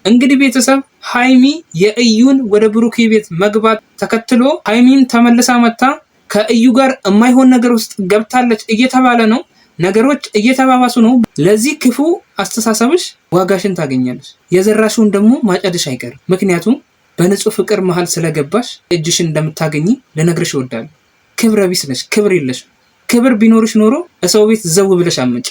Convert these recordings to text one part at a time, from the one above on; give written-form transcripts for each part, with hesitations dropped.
እንግዲህ ቤተሰብ ሃይሚ የእዩን ወደ ብሩኬ ቤት መግባት ተከትሎ ሃይሚን ተመልሳ መታ ከእዩ ጋር የማይሆን ነገር ውስጥ ገብታለች እየተባለ ነው። ነገሮች እየተባባሱ ነው። ለዚህ ክፉ አስተሳሰብሽ ዋጋሽን ታገኛለሽ። የዘራሽውን ደግሞ ማጨድሽ አይቀርም። ምክንያቱም በንጹህ ፍቅር መሃል ስለገባሽ እጅሽን እንደምታገኝ ልነግርሽ እወዳለሁ። ክብረ ቢስ ነሽ፣ ክብር የለሽ። ክብር ቢኖርሽ ኖሮ እሰው ቤት ዘው ብለሽ አመጭ።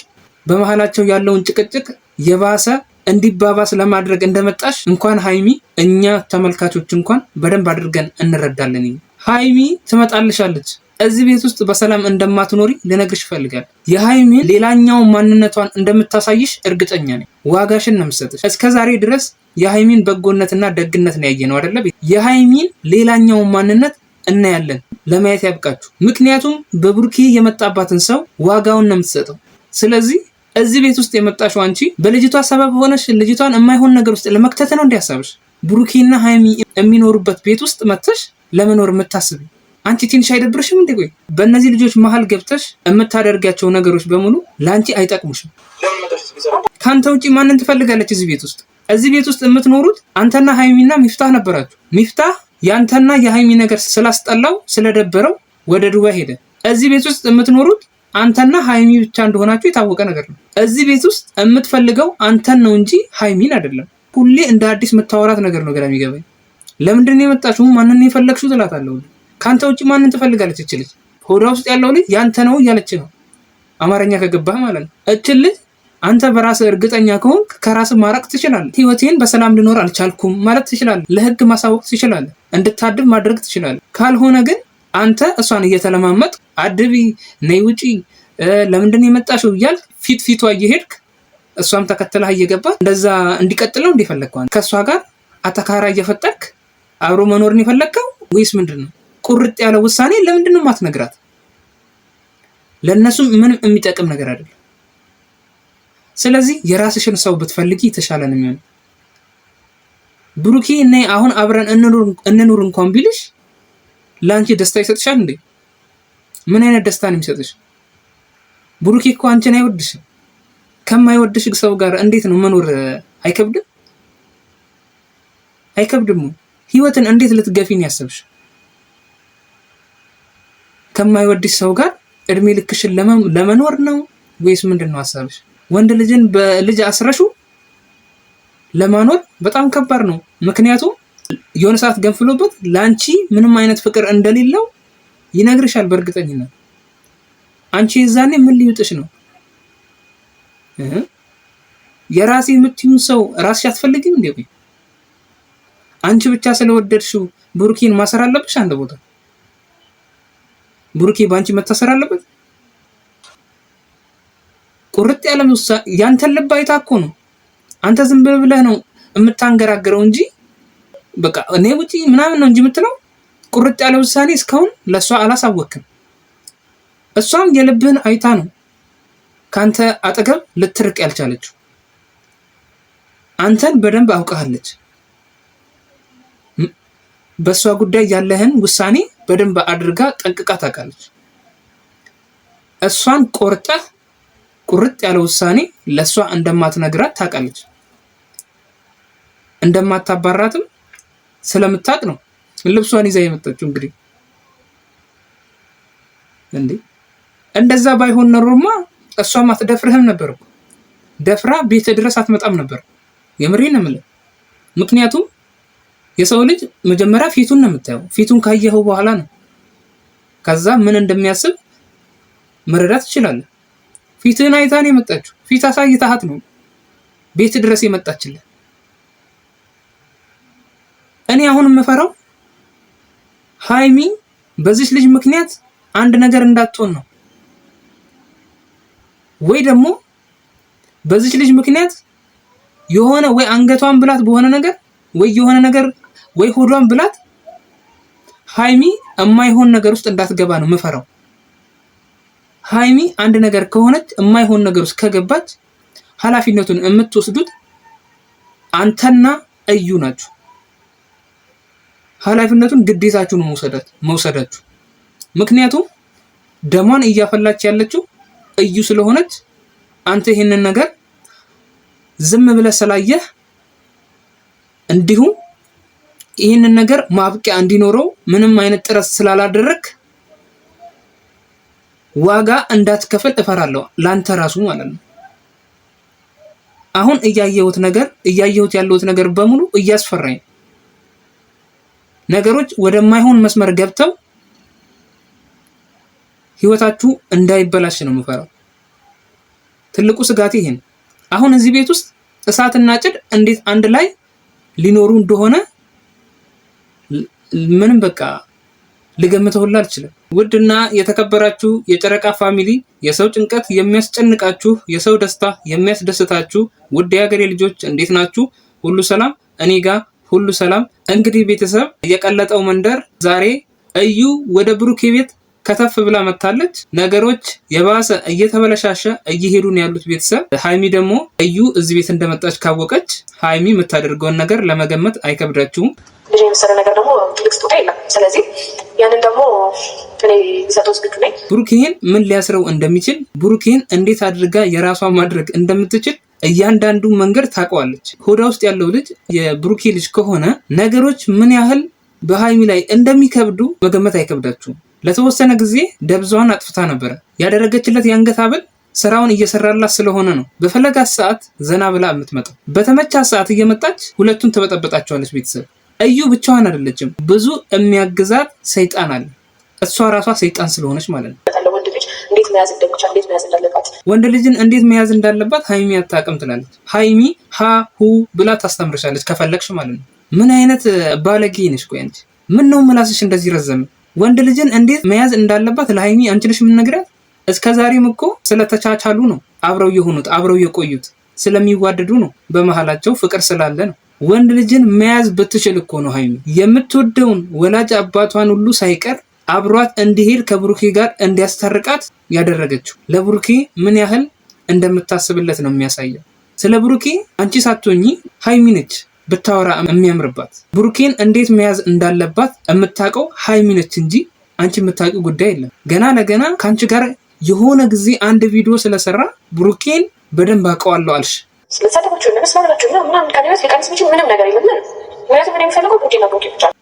በመሃላቸው ያለውን ጭቅጭቅ የባሰ እንዲባባስ ለማድረግ እንደመጣሽ እንኳን ሃይሚ እኛ ተመልካቾች እንኳን በደንብ አድርገን እንረዳለን። ሃይሚ ትመጣልሻለች። እዚህ ቤት ውስጥ በሰላም እንደማትኖሪ ልነግርሽ እፈልጋለሁ። የሃይሚ ሌላኛው ማንነቷን እንደምታሳይሽ እርግጠኛ ነኝ። ዋጋሽን ነው የምትሰጥሽ። እስከዛሬ ድረስ የሃይሚን በጎነትና ደግነት ነው ያየነው አይደለ? የሃይሚን ሌላኛው ማንነት እናያለን። ለማየት ያብቃችሁ። ምክንያቱም በብሩኬ የመጣባትን ሰው ዋጋውን ነው የምትሰጠው። ስለዚህ እዚህ ቤት ውስጥ የመጣሽው አንቺ በልጅቷ ሰበብ ሆነሽ ልጅቷን የማይሆን ነገር ውስጥ ለመክተት ነው እንዲያሳብሽ። ብሩኬና ሃይሚ የሚኖሩበት ቤት ውስጥ መጥተሽ ለመኖር የምታስቢ አንቺ ትንሽ አይደብርሽም እንዴ? ቆይ በእነዚህ ልጆች መሃል ገብተሽ የምታደርጋቸው ነገሮች በሙሉ ለአንቺ አይጠቅሙሽም። ካንተ ውጪ ማንን ትፈልጋለች እዚህ ቤት ውስጥ? እዚህ ቤት ውስጥ የምትኖሩት አንተና ሃይሚና ሚፍታህ ነበራችሁ። ሚፍታህ ያንተና የሃይሚ ነገር ስላስጠላው ስለደበረው ወደ ዱባይ ሄደ። እዚህ ቤት ውስጥ የምትኖሩት አንተና ሃይሚ ብቻ እንደሆናችሁ የታወቀ ነገር ነው። እዚህ ቤት ውስጥ የምትፈልገው አንተን ነው እንጂ ሃይሚን አይደለም። ሁሌ እንደ አዲስ የምታወራት ነገር ነው ግራ የሚገባኝ። ለምንድን ነው የመጣችው? ማንን ነው የፈለግሽው ትላታለሁ። ካንተ ውጪ ማንን ትፈልጋለች? እች ልጅ ሆዷ ውስጥ ያለው ልጅ ያንተ ነው እያለች ነው። አማርኛ ከገባህ ማለት ነው። እች ልጅ አንተ በራስህ እርግጠኛ ከሆንክ ከራስህ ማራቅ ትችላለህ። ህይወቴን በሰላም ልኖር አልቻልኩም ማለት ትችላለህ። ለህግ ማሳወቅ ትችላለህ። እንድታድብ ማድረግ ትችላለህ። ካልሆነ ግን አንተ እሷን እየተለማመጥ አድቢ፣ ነይ ውጪ፣ ለምንድን ነው የመጣሽው እያልክ ፊቷ እየሄድክ እሷም ተከትለህ እየገባህ እንደዛ እንዲቀጥለው እንደፈለግከው ከእሷ ጋር አተካራ እየፈጠርክ አብሮ መኖርን የፈለግከው ወይስ ምንድን ነው? ቁርጥ ያለ ውሳኔ ለምንድን ነው ማትነግራት? ለእነሱም ምንም የሚጠቅም ነገር አይደለም። ስለዚህ የራስሽን ሰው ብትፈልጊ የተሻለ ነው የሚሆነው። ብሩኬ ነይ አሁን አብረን እንኑር እንኳን ቢልሽ ለአንቺ ደስታ ይሰጥሻል እንዴ? ምን አይነት ደስታ ነው የሚሰጥሽ? ብሩኬ እኮ አንቺን አይወድሽም። ከማይወድሽ ሰው ጋር እንዴት ነው መኖር? አይከብድም? አይከብድም? ህይወትን እንዴት ልትገፊን ያሰብሽ? ከማይወድሽ ሰው ጋር እድሜ ልክሽን ለመኖር ነው ወይስ ምንድን ነው ሀሳብሽ? ወንድ ልጅን በልጅ አስረሹ ለማኖር በጣም ከባድ ነው። ምክንያቱም የሆነ ሰዓት ገንፍሎበት ለአንቺ ምንም አይነት ፍቅር እንደሌለው ይነግርሻል በእርግጠኝነት። አንቺ የዛኔ ምን ሊውጥሽ ነው? የራሴ የምትዩን ሰው ራስሽ አትፈልጊም እንዴ? አንቺ ብቻ ስለወደድሽው ብሩኬን ማሰር አለብሽ? አንድ ቦታ ብሩኬ ባንቺ መታሰር አለበት? ቁርጥ ያለ ያንተን ልብ አይታ እኮ ነው። አንተ ዝም ብለህ ነው የምታንገራግረው እንጂ በቃ እኔ ውጪ ምናምን ነው እንጂ የምትለው። ቁርጥ ያለ ውሳኔ እስካሁን ለሷ አላሳወቅም። እሷም የልብህን አይታ ነው ካንተ አጠገብ ልትርቅ ያልቻለችው። አንተን በደንብ አውቃለች። በሷ ጉዳይ ያለህን ውሳኔ በደንብ አድርጋ ጠንቅቃ ታውቃለች። እሷን ቆርጠህ ቁርጥ ያለ ውሳኔ ለሷ እንደማትነግራት ታውቃለች። እንደማታባራትም ስለምታውቅ ነው ልብሷን ይዛ የመጣችው። እንግዲህ እንደዛ ባይሆን ኖሮማ እሷም አትደፍርህም ነበር። ደፍራ ቤት ድረስ አትመጣም ነበር። የምሬን ነው የምልህ። ምክንያቱም የሰው ልጅ መጀመሪያ ፊቱን ነው የምታየው። ፊቱን ካየኸው በኋላ ነው ከዛ ምን እንደሚያስብ መረዳት ትችላለህ። ፊትህን አይታ ነው የመጣችው። ፊት አሳይተሃት ነው ቤት ድረስ የመጣችልህ። እኔ አሁን የምፈራው ሃይሚ በዚህ ልጅ ምክንያት አንድ ነገር እንዳትሆን ነው። ወይ ደግሞ በዚህ ልጅ ምክንያት የሆነ ወይ አንገቷን ብላት በሆነ ነገር ወይ የሆነ ነገር ወይ ሆዷን ብላት ሃይሚ የማይሆን ነገር ውስጥ እንዳትገባ ነው የምፈራው። ሃይሚ አንድ ነገር ከሆነች የማይሆን ነገር ውስጥ ከገባች ኃላፊነቱን የምትወስዱት አንተና እዩ ናችሁ። ኃላፊነቱን ግዴታችሁን መውሰዳችሁ። ምክንያቱም ደሟን እያፈላች ያለችው እዩ ስለሆነች አንተ ይሄንን ነገር ዝም ብለህ ስላየህ እንዲሁም ይህንን ነገር ማብቂያ እንዲኖረው ምንም አይነት ጥረት ስላላደረክ ዋጋ እንዳትከፍል እፈራለሁ፣ ላንተ ራሱ ማለት ነው። አሁን እያየሁት ያለሁት ነገር በሙሉ እያስፈራኝ፣ ነገሮች ወደማይሆን መስመር ገብተው ህይወታችሁ እንዳይበላሽ ነው የምፈራው። ትልቁ ስጋት ይሄ ነው። አሁን እዚህ ቤት ውስጥ እሳትና ጭድ እንዴት አንድ ላይ ሊኖሩ እንደሆነ ምንም በቃ ልገምተው ሁላ አልችልም። ውድና የተከበራችሁ የጨረቃ ፋሚሊ፣ የሰው ጭንቀት የሚያስጨንቃችሁ፣ የሰው ደስታ የሚያስደስታችሁ ውድ የሀገሬ ልጆች እንዴት ናችሁ? ሁሉ ሰላም? እኔ ጋር ሁሉ ሰላም። እንግዲህ ቤተሰብ የቀለጠው መንደር ዛሬ እዩ ወደ ብሩኬ ቤት ከተፍ ብላ መታለች። ነገሮች የባሰ እየተበለሻሸ እየሄዱ ነው ያሉት ቤተሰብ። ሃይሚ ደግሞ እዩ እዚህ ቤት እንደመጣች ካወቀች ሃይሚ የምታደርገውን ነገር ለመገመት አይከብዳችሁም። ልጅ የመሰለ ነገር ደግሞ ትልቅ ስጦታ የለም። ስለዚህ ያንን ደግሞ እኔ ሊሰጠው ዝግጁ ነኝ። ብሩኬን ምን ሊያስረው እንደሚችል፣ ብሩኬን እንዴት አድርጋ የራሷ ማድረግ እንደምትችል እያንዳንዱ መንገድ ታውቀዋለች። ሆዳ ውስጥ ያለው ልጅ የብሩኬ ልጅ ከሆነ ነገሮች ምን ያህል በሃይሚ ላይ እንደሚከብዱ መገመት አይከብዳችሁም። ለተወሰነ ጊዜ ደብዛዋን አጥፍታ ነበረ። ያደረገችለት የአንገት ሐብል ስራውን እየሰራላት ስለሆነ ነው በፈለጋት ሰዓት ዘና ብላ የምትመጣው። በተመቻት ሰዓት እየመጣች ሁለቱን ተበጠበጣቸዋለች። ቤተሰብ እዩ ብቻዋን አይደለችም፣ ብዙ የሚያግዛት ሰይጣን አለ። እሷ ራሷ ሰይጣን ስለሆነች ማለት ነው። ወንድ ልጅ እንዴት መያዝ እንደሚቻል፣ እንዴት መያዝ እንዳለባት፣ ወንድ ልጅን እንዴት መያዝ እንዳለባት ሃይሚ አታውቅም ትላለች። ሃይሚ ሀ ሁ ብላ ታስተምርሻለች ከፈለግሽ ማለት ነው። ምን አይነት ባለጌ ነሽ? ቆይ አንቺ ምን ነው ምላስሽ እንደዚህ ረዘመ? ወንድ ልጅን እንዴት መያዝ እንዳለባት ለሃይሚ አንቺ ነሽ የምትነግራት? እስከዛሬም እኮ ስለተቻቻሉ ነው አብረው የሆኑት፣ አብረው የቆዩት ስለሚዋደዱ ነው፣ በመሃላቸው ፍቅር ስላለ ነው። ወንድ ልጅን መያዝ ብትችል እኮ ነው ሃይሚ የምትወደውን ወላጅ አባቷን ሁሉ ሳይቀር አብሯት እንዲሄድ ከብሩኬ ጋር እንዲያስታርቃት ያደረገችው። ለብሩኬ ምን ያህል እንደምታስብለት ነው የሚያሳየው። ስለ ብሩኬ አንቺ ሳትሆኚ ሃይሚ ነች ብታወራ የሚያምርባት። ብሩኬን እንዴት መያዝ እንዳለባት የምታውቀው ሃይሚ ነች እንጂ አንቺ የምታውቂው ጉዳይ የለም። ገና ለገና ከአንቺ ጋር የሆነ ጊዜ አንድ ቪዲዮ ስለሰራ ብሩኬን በደንብ አውቀዋለሁ አልሽ።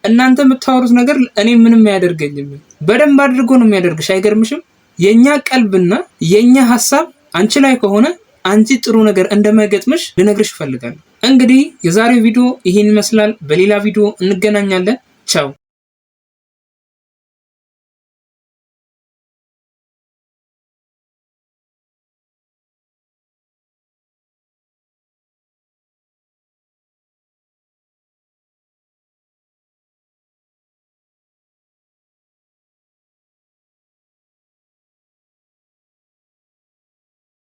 እናንተ የምታወሩት ነገር እኔ ምንም አያደርገኝም። በደንብ አድርጎ ነው የሚያደርግሽ። አይገርምሽም? የኛ ቀልብና የኛ ሀሳብ አንቺ ላይ ከሆነ አንቺ ጥሩ ነገር እንደማይገጥምሽ ልነግርሽ እፈልጋለሁ። እንግዲህ የዛሬው ቪዲዮ ይሄን ይመስላል። በሌላ ቪዲዮ እንገናኛለን። ቻው።